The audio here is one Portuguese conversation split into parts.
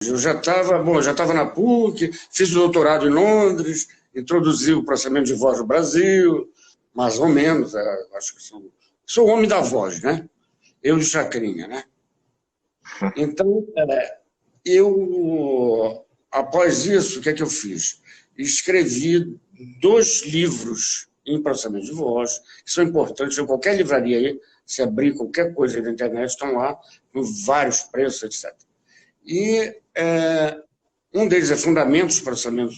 Eu já estava na PUC, fiz doutorado em Londres, introduzi o processamento de voz no Brasil, mais ou menos, acho que sou o homem da voz, né? Eu de Chacrinha, né? Então, após isso, o que é que eu fiz? Escrevi 2 livros em processamento de voz, que são importantes em qualquer livraria aí, se abrir qualquer coisa aí na internet, estão lá, com vários preços, etc. E um deles é Fundamentos do Processamento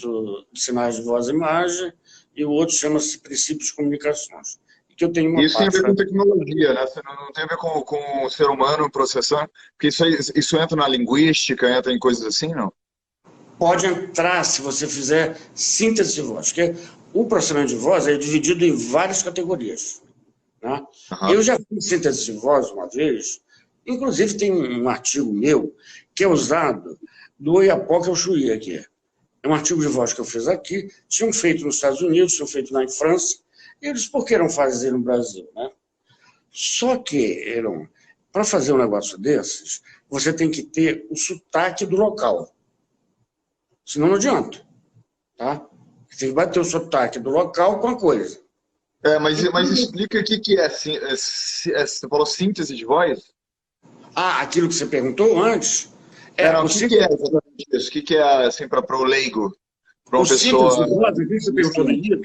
de Sinais de Voz e Imagem, e o outro chama-se Princípios de Comunicações. Que eu tenho uma Isso tem a ver com tecnologia, né? Não tem a ver com o ser humano processando, porque isso entra na linguística, entra em coisas assim, não? Pode entrar se você fizer síntese de voz, porque o processamento de voz é dividido em várias categorias. Né? Uhum. Eu já fiz síntese de voz uma vez, inclusive tem um artigo meu que é usado do Oiapoque ao Chuí aqui. É um artigo de voz que eu fiz aqui, tinham feito nos Estados Unidos, tinham feito na França, e eles por que não fazer no Brasil? Né? Só que, para fazer um negócio desses, você tem que ter o sotaque do local. Senão não adianta. Tá? Você vai ter o sotaque do local com a coisa. Mas explica o que é. Você falou síntese de voz? Aquilo que você perguntou antes. O que é exatamente isso? O que é, assim, para o leigo? Para uma pessoa. Síntese de voz, aquilo que você perguntou no dia,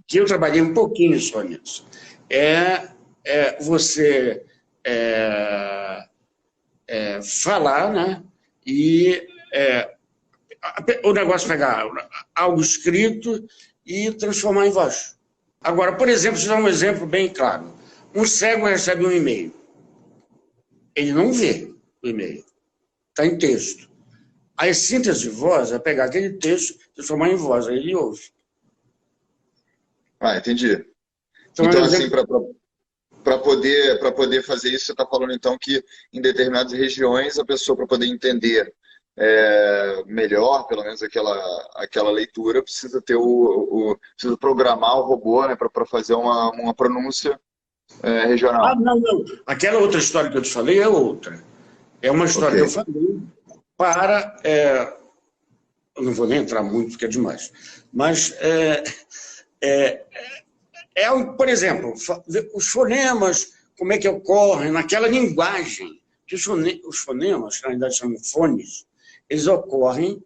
que eu trabalhei um pouquinho só nisso. Você falar, né? E o negócio pegar algo escrito e transformar em voz. Agora, por exemplo, deixa eu dar um exemplo bem claro. Um cego recebe um e-mail. Ele não vê o e-mail. Está em texto. A síntese de voz é pegar aquele texto e transformar em voz. Aí ele ouve. Entendi. Então assim, para poder fazer isso, você está falando então que em determinadas regiões a pessoa, para poder entender melhor, pelo menos aquela leitura, precisa ter precisa programar o robô, né, para fazer uma pronúncia regional. Não. Aquela outra história que eu te falei é outra. É uma história que eu falei para... eu não vou nem entrar muito, porque é demais. Mas, por exemplo, os fonemas, como é que ocorrem naquela linguagem. Que os fonemas, que na realidade chamam fones, eles ocorrem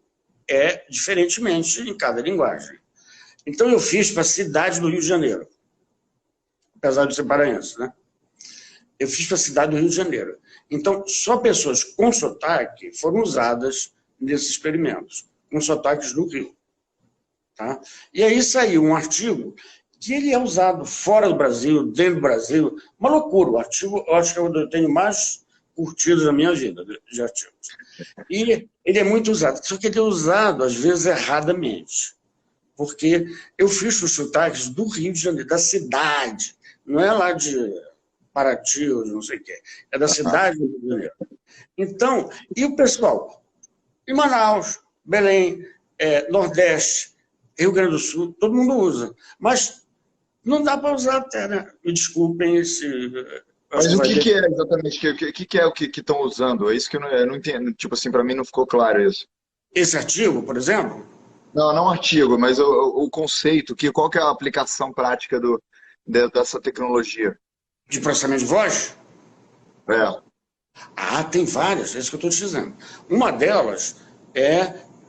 diferentemente em cada linguagem. Então, eu fiz para a cidade do Rio de Janeiro, apesar de ser paraense, né? Eu fiz para a cidade do Rio de Janeiro. Então, só pessoas com sotaque foram usadas nesses experimentos, com sotaques do Rio. Tá? E aí saiu um artigo que ele é usado fora do Brasil, dentro do Brasil, uma loucura. O artigo, eu acho que eu tenho mais curtidos na minha vida de artigos. E ele é muito usado, só que ele é usado, às vezes, erradamente. Porque eu fiz os sotaques do Rio de Janeiro, da cidade, não é lá de Paraty, não sei o quê, é da cidade do Rio de Janeiro. Então, e o pessoal? Em Manaus, Belém, Nordeste, Rio Grande do Sul, todo mundo usa. Mas não dá para usar até, né? Me desculpem esse... Mas o que é exatamente? O que estão usando? É isso que eu não entendo. Tipo assim, para mim não ficou claro isso. Esse artigo, por exemplo? Não artigo, mas o conceito. Qual que é a aplicação prática dessa tecnologia? De processamento de voz? Tem várias, é isso que eu estou te dizendo. Uma delas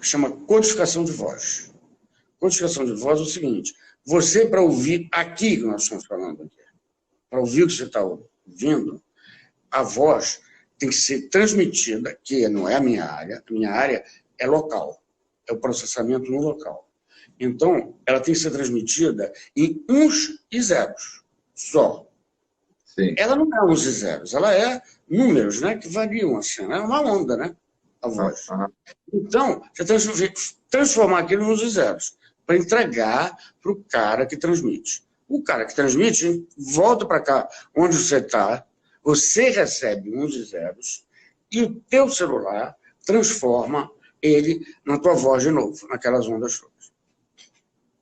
chama codificação de voz. Codificação de voz é o seguinte: você, para ouvir aqui que nós estamos falando aqui, para ouvir o que você está ouvindo, a voz tem que ser transmitida, que não é a minha área é local, é o processamento no local. Então, ela tem que ser transmitida em uns e zeros só. Sim. Ela não é uns e zeros, ela é números, né, que variam assim, é uma onda, né, a voz. Então, você tem que transformar aquilo nos e zeros, para entregar para o cara que transmite. O cara que transmite volta para cá, onde você está, você recebe uns e zeros, e o teu celular transforma ele na tua voz de novo, naquelas ondas todas.